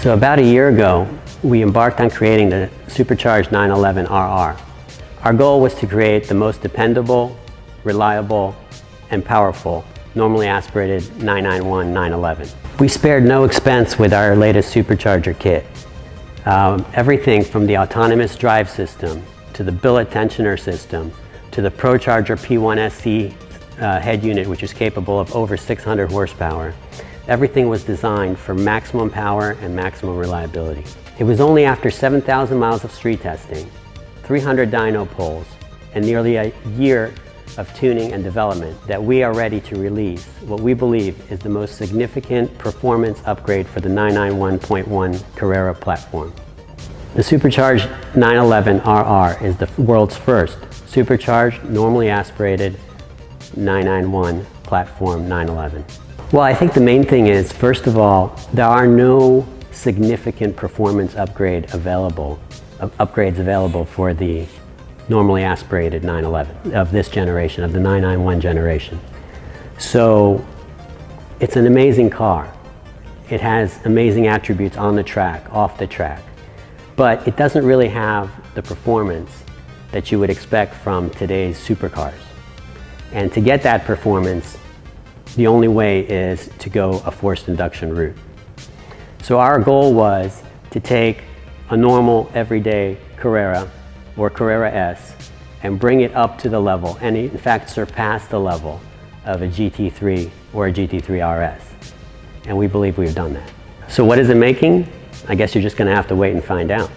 So about a year ago, we embarked on creating the Supercharged 911RR. Our goal was to create the most dependable, reliable, and powerful normally aspirated 991 911. We spared no expense with our latest supercharger kit. Everything from the autonomous drive system, to the billet tensioner system, to the ProCharger P1SC head unit, which is capable of over 600 horsepower. Everything was designed for maximum power and maximum reliability. It was only after 7,000 miles of street testing, 300 dyno pulls, and nearly a year of tuning and development that we are ready to release what we believe is the most significant performance upgrade for the 991.1 Carrera platform. The Supercharged 911RR is the world's first supercharged, normally aspirated 991 platform 911. Well, I think the main thing is, first of all, there are no significant performance upgrades available for the normally aspirated 911 of this generation, of the 991 generation. So it's an amazing car. It has amazing attributes on the track, off the track, but it doesn't really have the performance that you would expect from today's supercars. And to get that performance, the only way is to go a forced induction route. So our goal was to take a normal everyday Carrera or Carrera S and bring it up to the level, and in fact surpass the level of a GT3 or a GT3 RS. And we believe we've done that. So what is it making? I guess you're just going to have to wait and find out.